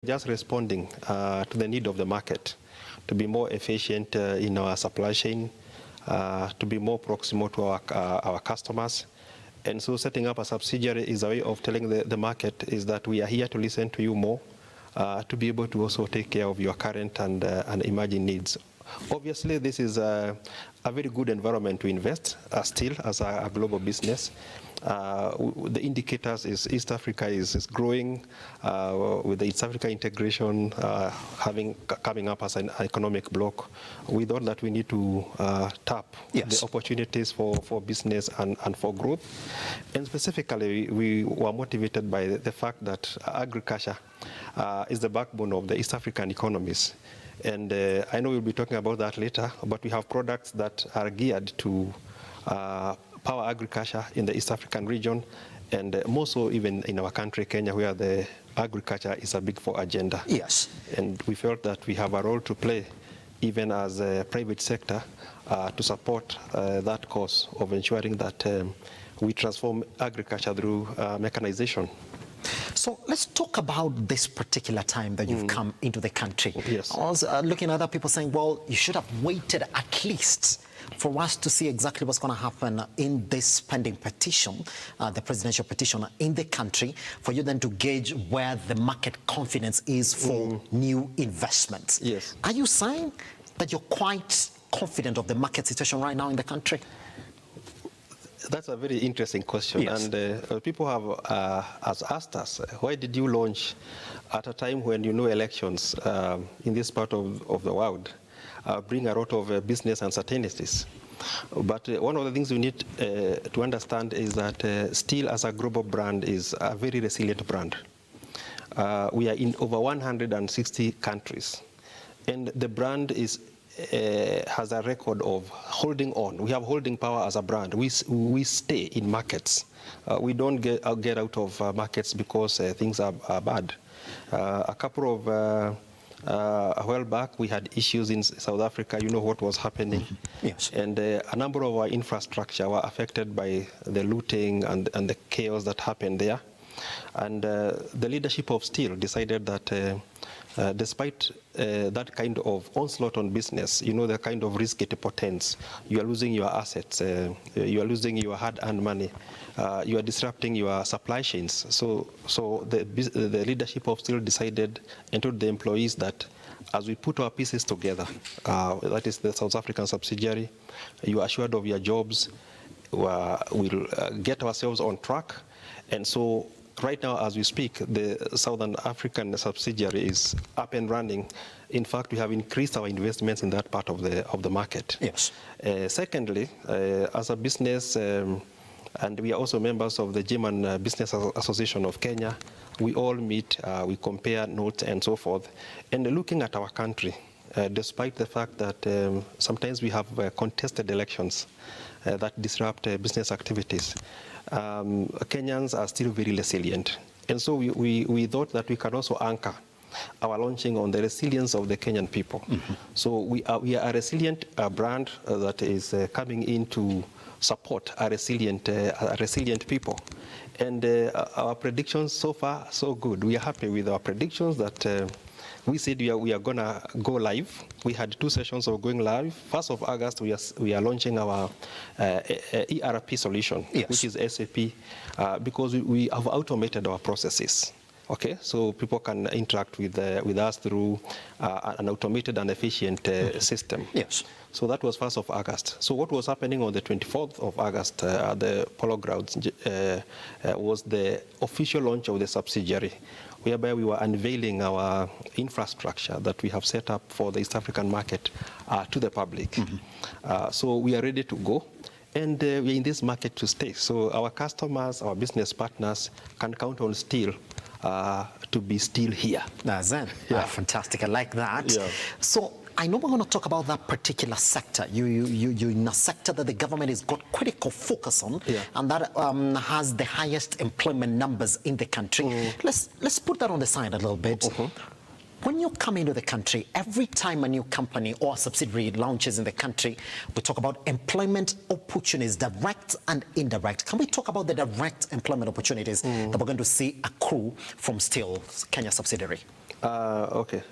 Just responding to the need of the market, to be more efficient in our supply chain, to be more proximal to our customers. And so setting up a subsidiary is a way of telling the market is that we are here to listen to you more, to be able to also take care of your current and emerging needs. Obviously, this is a very good environment to invest still as a global business. The indicators is East Africa is growing with the East Africa integration coming up as an economic bloc. We thought that we need to tap the opportunities for business and for growth. And specifically, we were motivated by the fact that agriculture is the backbone of the East African economies. And I know we'll be talking about that later, but we have products that are geared to power agriculture in the East African region, and more so even in our country, Kenya, where the agriculture is a big four agenda. Yes. And we felt that we have a role to play, even as a private sector, to support that cause of ensuring that we transform agriculture through mechanization. So let's talk about this particular time that you've come into the country. Yes. I was looking at other people saying, well, you should have waited at least for us to see exactly what's going to happen in this pending petition, the presidential petition in the country, for you then to gauge where the market confidence is for new investments. Yes. Are you saying that you're quite confident of the market situation right now in the country? That's a very interesting question. Yes. And people have asked us, why did you launch at a time when you know elections in this part of the world bring a lot of business uncertainties? But one of the things we need to understand is that STIHL as a global brand is a very resilient brand. We are in over 160 countries, and the brand has a record of holding on. We have holding power as a brand. We stay in markets. We don't get out of markets because things are bad. A couple of a while back, we had issues in South Africa. You know what was happening. Yes. And a number of our infrastructure were affected by the looting and the chaos that happened there. And the leadership of STIHL decided that despite that kind of onslaught on business, you know, the kind of risk it portends, you are losing your assets, you are losing your hard-earned money, you are disrupting your supply chains. So the leadership of STIHL decided and told the employees that as we put our pieces together, that is the South African subsidiary, you are assured of your jobs, we'll get ourselves on track. And so right now, as we speak, the Southern African subsidiary is up and running. In fact, we have increased our investments in that part of the market. Yes. Secondly, as a business, and we are also members of the German Business Association of Kenya, we all meet, we compare notes and so forth. And looking at our country, despite the fact that sometimes we have contested elections that disrupt business activities, Kenyans are still very resilient. And so we thought that we can also anchor our launching on the resilience of the Kenyan people. So we are a resilient brand that is coming in to support a resilient people. And our predictions so far, so good. We are happy with our predictions that we said we are going to go live. We had 2 sessions of going live. 1st of August, we are launching our ERP solution, which is SAP, because we have automated our processes. Okay, so people can interact with us through an automated and efficient system. Yes. So that was 1st of August. So what was happening on the 24th of August at the Polo Grounds was the official launch of the subsidiary, whereby we were unveiling our infrastructure that we have set up for the East African market to the public. So we are ready to go. And we are in this market to stay. So our customers, our business partners can count on STIHL to be still here. That's it. Yeah. Fantastic. I like that. Yeah. So I know we're going to talk about that particular sector. You're in a sector that the government has got critical focus on, and that has the highest employment numbers in the country. Let's put that on the side a little bit. When you come into the country, every time a new company or subsidiary launches in the country, we talk about employment opportunities, direct and indirect. Can we talk about the direct employment opportunities that we're going to see accrue from STIHL, Kenya subsidiary? Okay.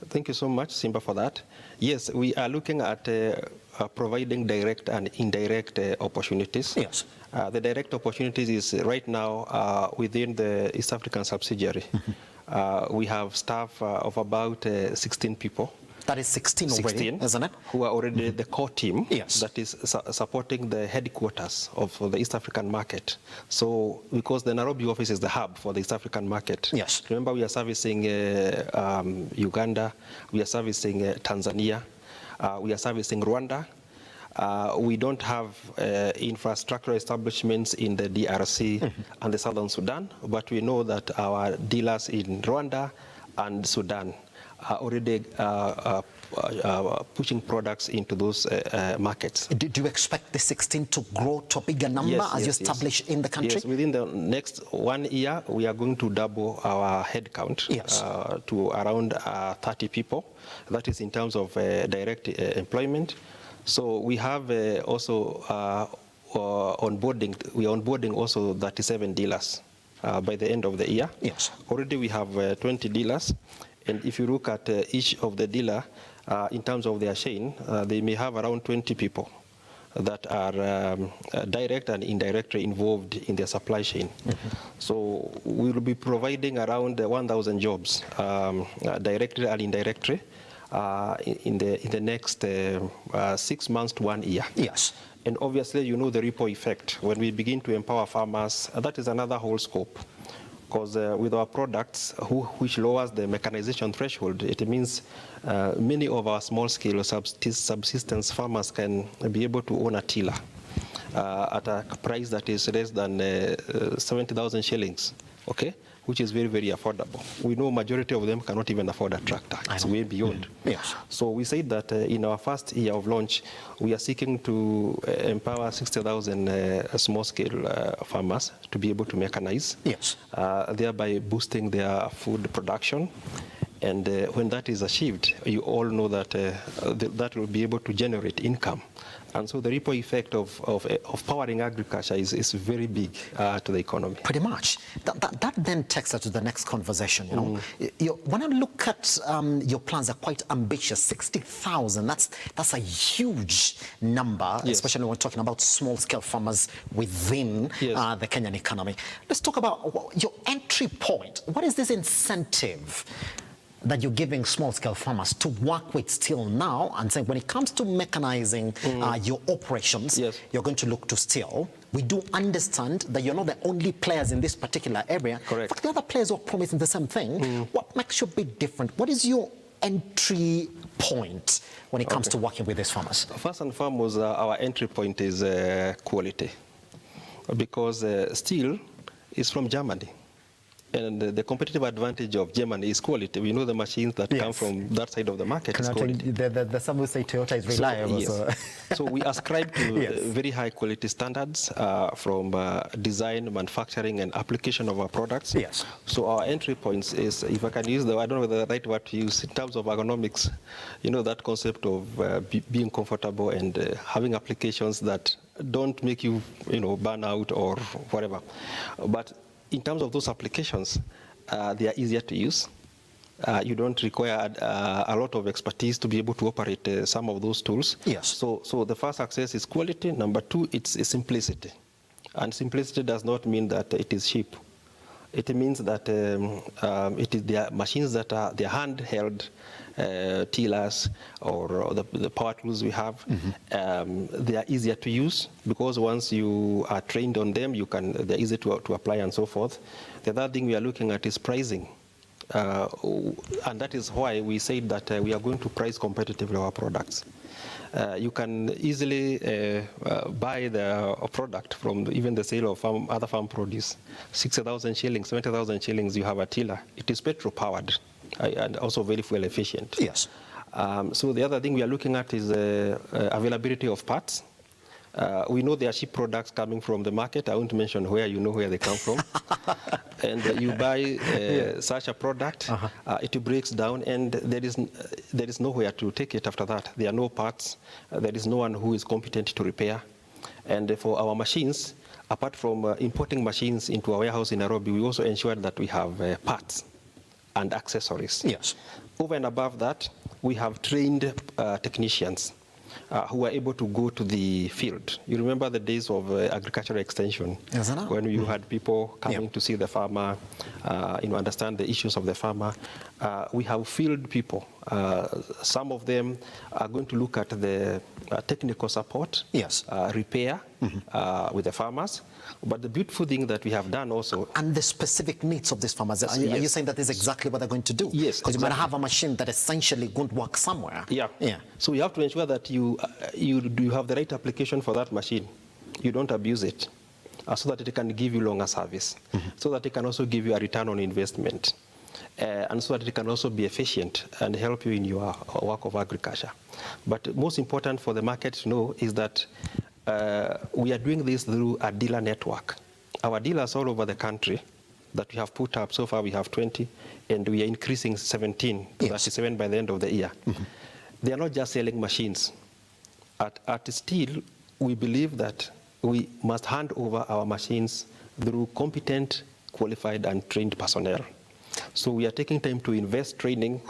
Thank you so much, Simba, for that. Yes, we are looking at providing direct and indirect opportunities. Yes. The direct opportunities is right now within the East African subsidiary. We have staff of about 16 people. That is 16 already, isn't it? Who are already the core team. Yes. That is supporting the headquarters of the East African market. So, because the Nairobi office is the hub for the East African market. Yes. Remember, we are servicing Uganda, we are servicing Tanzania, we are servicing Rwanda. We don't have infrastructural establishments in the DRC and the Southern Sudan, but we know that our dealers in Rwanda and Sudan are already pushing products into those markets. Do you expect the 16 to grow to a bigger number as you establish in the country? Yes, within the next 1 year, we are going to double our headcount to around 30 people. That is in terms of direct employment. So we have also onboarding. We are onboarding also 37 dealers by the end of the year. Yes. Already we have 20 dealers. And if you look at each of the dealer, in terms of their chain, they may have around 20 people that are direct and indirectly involved in their supply chain. So we will be providing around 1,000 jobs, directly and indirectly, in the next 6 months to 1 year. Yes. And obviously, you know the ripple effect. When we begin to empower farmers, that is another whole scope. Because with our products, which lowers the mechanization threshold, it means many of our small-scale subsistence farmers can be able to own a tiller at a price that is less than 70,000 shillings, okay? Which is very, very affordable. We know majority of them cannot even afford a tractor. It's way beyond. Yes. So we say that in our first year of launch, we are seeking to empower 60,000 small-scale farmers to be able to mechanize, yes, thereby boosting their food production. And when that is achieved, you all know that that will be able to generate income. And so the ripple effect of powering agriculture is very big to the economy. Pretty much. That then takes us to the next conversation. You know, when I look at your plans, are quite ambitious. 60,000. That's a huge number, yes, especially when we're talking about small-scale farmers within yes, the Kenyan economy. Let's talk about your entry point. What is this incentive that you're giving small-scale farmers to work with STIHL now, and saying when it comes to mechanizing your operations, yes, you're going to look to STIHL? We do understand that you're not the only players in this particular area. Correct. In fact, the other players are promising the same thing. What makes you a bit different? What is your entry point when it comes to working with these farmers? First and foremost, our entry point is quality, because STIHL is from Germany. And the competitive advantage of Germany is quality. We know the machines that come from that side of the market is quality. The some will say Toyota is reliable. So, yes. So we ascribe to very high quality standards from design, manufacturing, and application of our products. Yes. So our entry points is, if I can use I don't know the right word to use in terms of ergonomics, you know, that concept of being comfortable and having applications that don't make you, burn out or whatever. But in terms of those applications, they are easier to use. You don't require a lot of expertise to be able to operate some of those tools. Yes. So the first access is quality. Number two, it's simplicity. And simplicity does not mean that it is cheap. It means that they are machines that are handheld tillers or the power tools we have. They are easier to use because once you are trained on them, they're easy to apply and so forth. The other thing we are looking at is pricing. And that is why we said that we are going to price competitively our products. You can easily buy the product from even the sale of other farm produce. 60,000 shillings, 70,000 shillings, you have a tiller. It is petrol-powered and also very fuel efficient. Yes. So the other thing we are looking at is availability of parts. We know there are cheap products coming from the market. I won't mention where, you know where they come from. And you buy such a product, it breaks down, and there is nowhere to take it after that. There are no parts. There is no one who is competent to repair. And for our machines, apart from importing machines into our warehouse in Nairobi, we also ensured that we have parts. and accessories. Yes. Over and above that, we have trained technicians who are able to go to the field. You remember the days of agricultural extension, yes, I know. when you had people coming to see the farmer, understand the issues of the farmer. We have field people. Some of them are going to look at the technical support, yes, repair with the farmers. But the beautiful thing that we have done also... And the specific needs of these farmers. Are you saying that is exactly what they're going to do? Yes, because you might have a machine that essentially won't work somewhere. Yeah. So we have to ensure that you have the right application for that machine. You don't abuse it, so that it can give you longer service, so that it can also give you a return on investment, and so that it can also be efficient and help you in your work of agriculture. But most important for the market to know is that we are doing this through a dealer network. Our dealers all over the country that we have put up, so far we have 20, and we are increasing 17 to 37 by the end of the year. They are not just selling machines. At STIHL, we believe that we must hand over our machines through competent, qualified, and trained personnel. So we are taking time to invest training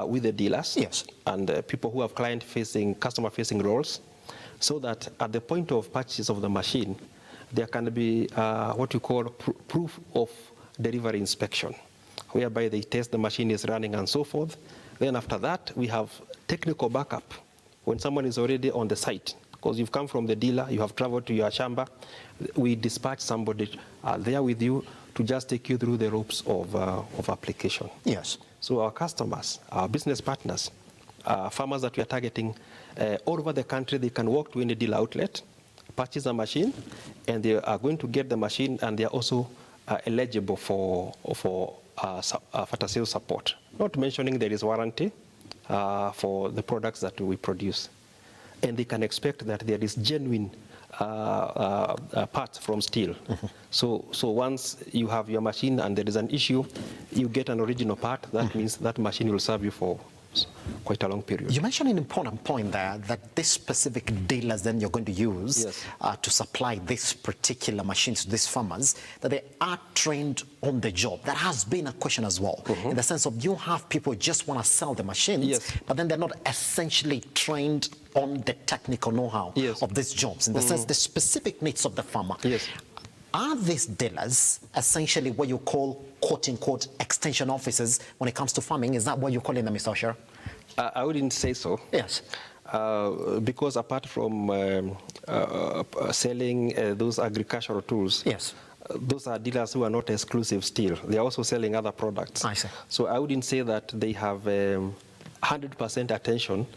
with the dealers and people who have client-facing, customer-facing roles, so that at the point of purchase of the machine, there can be what you call proof of delivery inspection, whereby they test the machine is running and so forth. Then after that, we have technical backup. When someone is already on the site, because you've come from the dealer, you have traveled to your shamba, we dispatch somebody there with you to just take you through the ropes of application. Yes. So our customers, our business partners, farmers that we are targeting all over the country, they can walk to any dealer outlet, purchase a machine, and they are going to get the machine, and they are also eligible for after sales support. Not mentioning there is warranty for the products that we produce. And they can expect that there is genuine parts from STIHL. So once you have your machine and there is an issue, you get an original part. That means that machine will serve you for quite a long period. You mentioned an important point there, that this specific dealers then you're going to use to supply this particular machines to these farmers, that they are trained on the job. That has been a question as well, in the sense of you have people who just want to sell the machines, but then they're not essentially trained on the technical know-how of these jobs, in the sense the specific needs of the farmer. Are these dealers essentially what you call, quote-unquote, extension officers when it comes to farming? Is that what you're calling them, Mr. Osher? I wouldn't say so. Yes. Because apart from selling those agricultural tools, those are dealers who are not exclusive still. They are also selling other products. I see. So I wouldn't say that they have 100% attention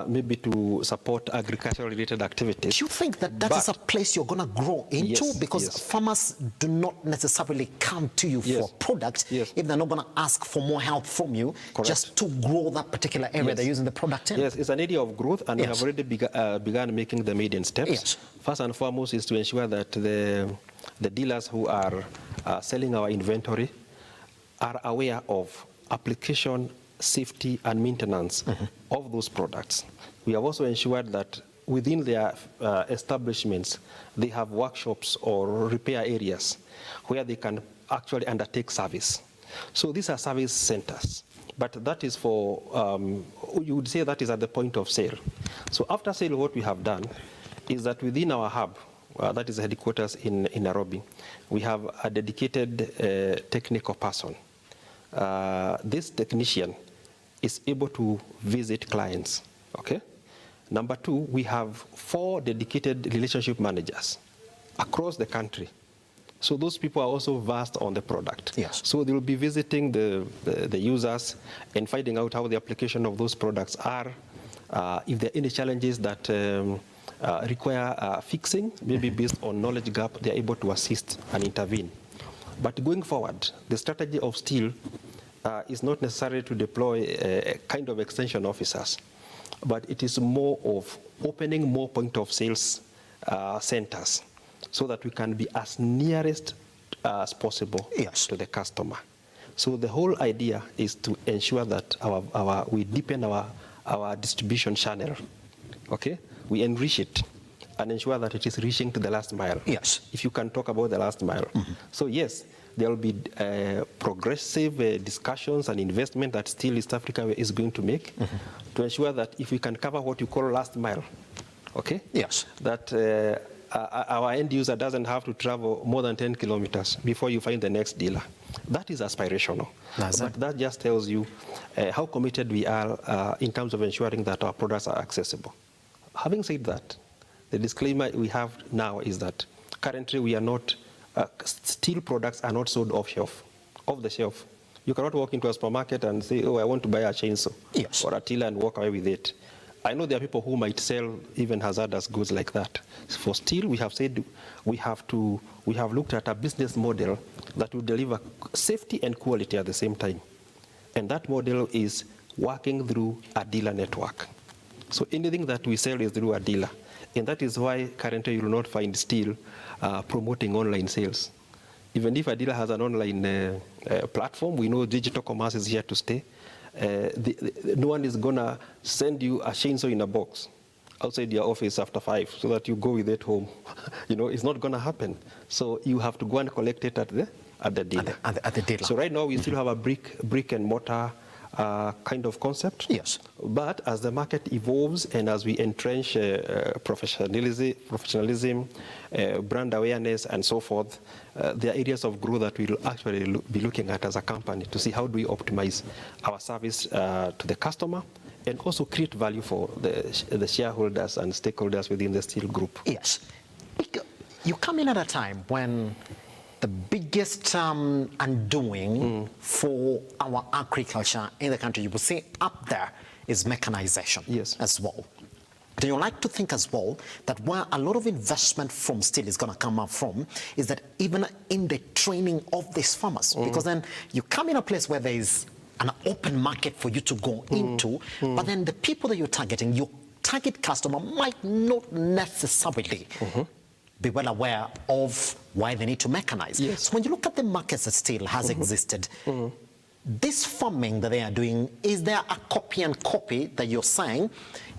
maybe to support agricultural-related activities. Do you think that that is a place you're going to grow into? Because farmers do not necessarily come to you for product if they're not going to ask for more help from you just to grow that particular area they're using the product in. Yes, it's an area of growth, and we have already begun making the maiden steps. First and foremost is to ensure that the dealers who are selling our inventory are aware of application, safety, and maintenance of those products. We have also ensured that within their establishments, they have workshops or repair areas where they can actually undertake service. So these are service centers, but that is for, you would say that is at the point of sale. So after sale, what we have done is that within our hub, that is the headquarters in Nairobi, we have a dedicated technical person. This technician is able to visit clients, okay? Number two, we have 4 dedicated relationship managers across the country. So those people are also versed on the product. So they will be visiting the users and finding out how the application of those products are, if there are any challenges that require fixing, maybe based on knowledge gap, they are able to assist and intervene. But going forward, the strategy of STIHL is not necessary to deploy a kind of extension officers, but it is more of opening more point of sales centers so that we can be as nearest as possible to the customer. So the whole idea is to ensure that we deepen our distribution channel, okay? We enrich it and ensure that it is reaching to the last mile. If you can talk about the last mile. So yes, there will be progressive discussions and investment that still East Africa is going to make to ensure that if we can cover what you call last mile, okay? Yes. That our end user doesn't have to travel more than 10 kilometers before you find the next dealer. That is aspirational. But that just tells you how committed we are in terms of ensuring that our products are accessible. Having said that, the disclaimer we have now is that currently we are not, steel products are not sold off the shelf. You cannot walk into a supermarket and say, oh, I want to buy a chainsaw or a tiller and walk away with it. I know there are people who might sell even hazardous goods like that. For steel, we have said we have looked at a business model that will deliver safety and quality at the same time. And that model is working through a dealer network. So anything that we sell is through a dealer. And that is why currently you will not find steel promoting online sales. Even if a dealer has an online platform, we know digital commerce is here to stay. No one is going to send you a chainsaw in a box outside your office after 5 so that you go with it home. You know, it's not going to happen. So you have to go and collect it at the dealer. At the dealer. So right now we still have a brick and mortar kind of concept. Yes. But as the market evolves and as we entrench professionalism, brand awareness, and so forth, there are areas of growth that we'll actually be looking at as a company to see how do we optimize our service to the customer and also create value for the shareholders and stakeholders within the steel group. Yes. You come in at a time when the biggest undoing for our agriculture in the country, you would say up there, is mechanization as well. Do you like to think as well that where a lot of investment from steel is going to come up from is that even in the training of these farmers, because then you come in a place where there is an open market for you to go into, but then the people that you're targeting, your target customer might not necessarily be well aware of why they need to mechanize. Yes. So when you look at the markets that steel has existed, this farming that they are doing, is there a copy and copy that you're saying,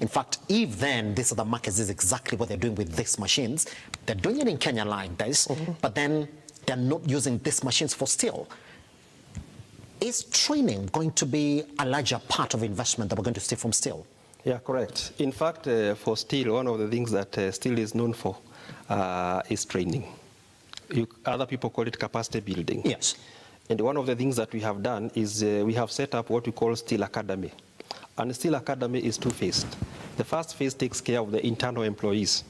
in fact, if then these other markets is exactly what they're doing with these machines, they're doing it in Kenya like this, but then they're not using these machines for steel. Is training going to be a larger part of investment that we're going to see from steel? Yeah, correct. In fact, for steel, one of the things that steel is known for is training. Other people call it capacity building. Yes. And one of the things that we have done is we have set up what we call Steel Academy. And Steel Academy is two-phased. The first phase takes care of the internal employees.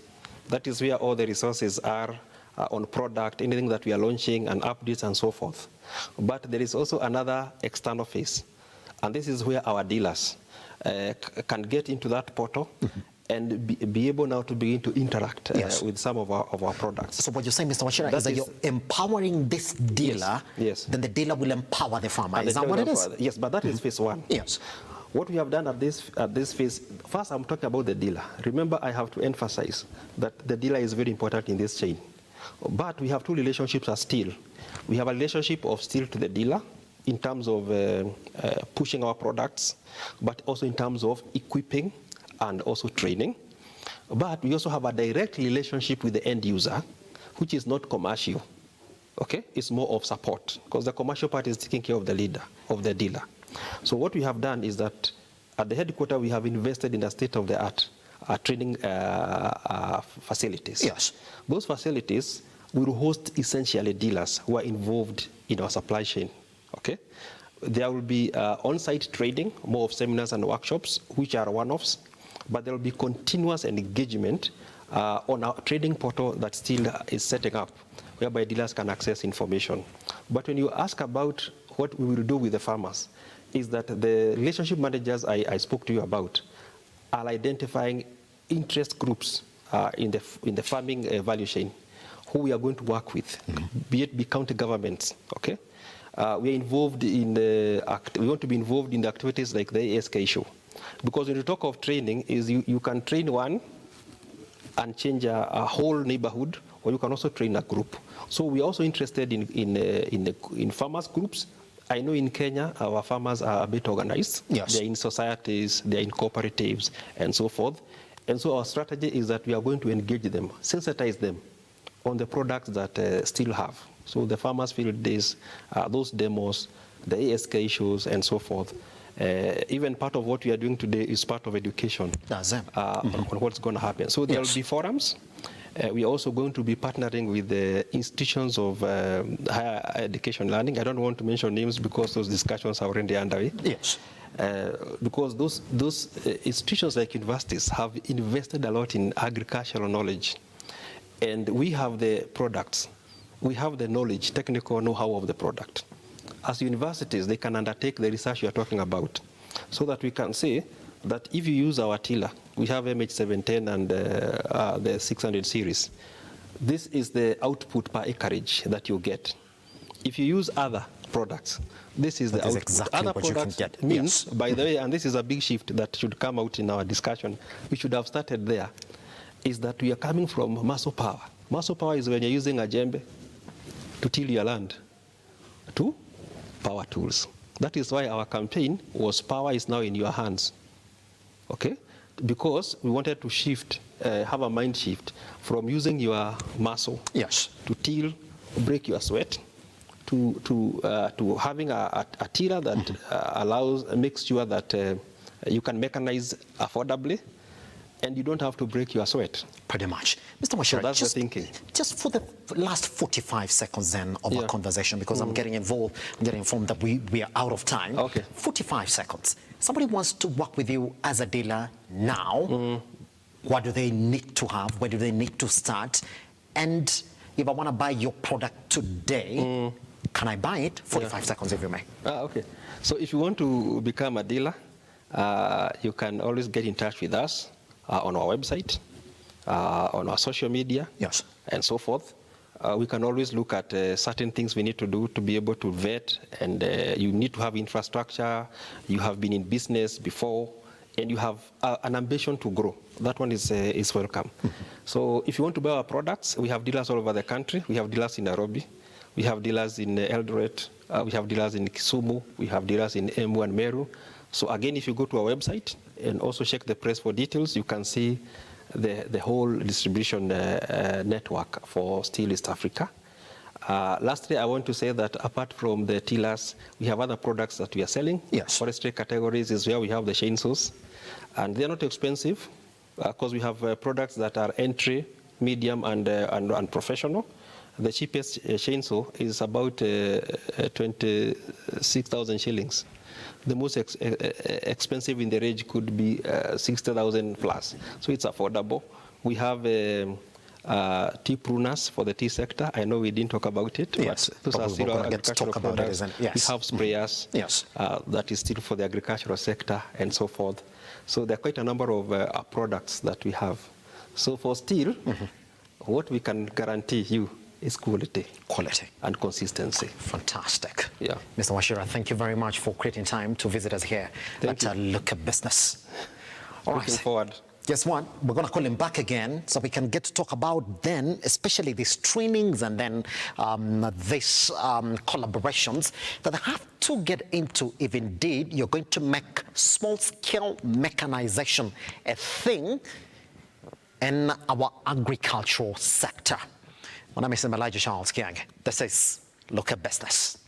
That is where all the resources are on product, anything that we are launching and updates and so forth. But there is also another external phase. And this is where our dealers can get into that portal and be able now to begin to interact with some of our products. So what you're saying, Mr. Wachira, is that you're empowering this dealer, then the dealer will empower the farmer. Is that what it is? Yes, but that is phase one. Yes. What we have done at this phase, first I'm talking about the dealer. Remember, I have to emphasize that the dealer is very important in this chain. But we have two relationships as steel. We have a relationship of steel to the dealer in terms of pushing our products, but also in terms of equipping and also training. But we also have a direct relationship with the end user, which is not commercial. Okay, it's more of support because the commercial part is taking care of the dealer. So what we have done is that at the headquarters we have invested in a state-of-the-art training facilities. Yes. Those facilities will host essentially dealers who are involved in our supply chain. Okay, there will be on-site training, more of seminars and workshops, which are one-offs, but there will be continuous engagement on our trading portal that still is setting up, whereby dealers can access information. But when you ask about what we will do with the farmers, is that the relationship managers I spoke to you about are identifying interest groups in the farming value chain, who we are going to work with, be it county governments. Okay, we are involved in we want to be involved in the activities like the ASK issue, because when you talk of training, is you can train one and change a whole neighborhood, or you can also train a group. So we are also interested in farmers groups. I know in Kenya, our farmers are a bit organized. Yes. They're in societies, they're in cooperatives, and so forth. And so our strategy is that we are going to engage them, sensitize them on the products that still have. So the farmers field days, those demos, the ASK issues, and so forth. Even part of what we are doing today is part of education on what's going to happen. So there will be forums. We are also going to be partnering with the institutions of higher education learning. I don't want to mention names because those discussions are already underway. Yes. Because those institutions like universities have invested a lot in agricultural knowledge. And we have the products. We have the knowledge, technical know-how of the product. As universities, they can undertake the research you are talking about, so that we can say that if you use our tiller, we have MH710 and the 600 series, this is the output per acreage that you get. If you use other products, this is the output. Exactly other what products you can get. means, by the way, and this is a big shift that should come out in our discussion, we should have started there, is that we are coming from muscle power. Muscle power is when you're using a djembe to till your land, to power tools. That is why our campaign was power is now in your hands. Okay? Because we wanted to shift, have a mind shift from using your muscle to till, break your sweat, to having a tiller that makes sure that you can mechanize affordably, and you don't have to break your sweat. Pretty much. Mr. Wachira, so that's the thinking. Just for the last 45 seconds then of our conversation, because I'm getting involved, I'm getting informed that we are out of time. Okay. 45 seconds. Somebody wants to work with you as a dealer now. What do they need to have? Where do they need to start? And if I want to buy your product today, can I buy it? 45 seconds, if you may. Okay. So if you want to become a dealer, you can always get in touch with us on our website, on our social media, and so forth. We can always look at certain things we need to do to be able to vet, and you need to have infrastructure, you have been in business before, and you have an ambition to grow. That one is welcome. So if you want to buy our products, we have dealers all over the country. We have dealers in Nairobi, we have dealers in Eldoret, we have dealers in Kisumu, we have dealers in Embu and Meru. So again, if you go to our website and also check the press for details, you can see the whole distribution network for STIHL East Africa. Lastly, I want to say that apart from the tillers, we have other products that we are selling. Forestry categories is where we have the chainsaws, and they're not expensive because we have products that are entry, medium, and professional. The cheapest chainsaw is about 26,000 shillings. The most expensive in the range could be 60,000 plus. So it's affordable. We have tea pruners for the tea sector. I know we didn't talk about it, but those are still agricultural products. We have sprayers that is still for the agricultural sector and so forth. So there are quite a number of products that we have. So for STIHL, what we can guarantee you is quality and consistency. Fantastic. Yeah. Mr. Wachira, thank you very much for creating time to visit us here at LookUP Business. All right. Looking forward. Guess what? We're going to call him back again so we can get to talk about then, especially these trainings and then these collaborations that I have to get into if indeed you're going to make small-scale mechanization a thing in our agricultural sector. My name is Elijah Charles Kiage. This is LookUP Business.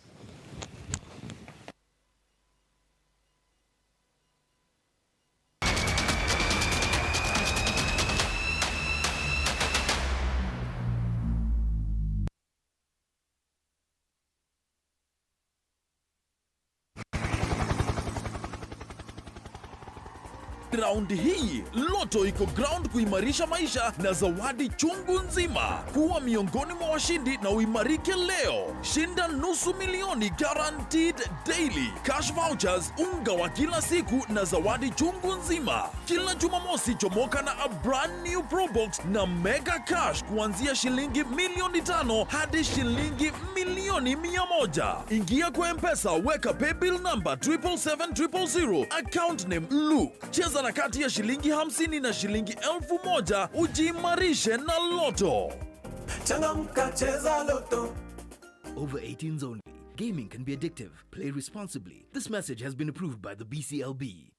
Round hii Loto iko ground kuimarisha maisha na zawadi chungu nzima. Kuwa miongoni mwa washindi na uimarike leo. Shinda nusu milioni guaranteed daily. Cash vouchers, unga wa kila siku na zawadi chungu nzima. Kila Jumamosi chomoka na a brand new Pro Box na mega cash kuanzia shilingi milioni 5 hadi shilingi milioni 100. Ingia kwa M-Pesa, weka paybill number 77700, account name Look. Cheza na kati ya shilingi 50 na shilingi 1000 ujiimarishe na Loto. Changamka, cheza Loto. Over 18s only. Gaming can be addictive. Play responsibly. This message has been approved by the BCLB.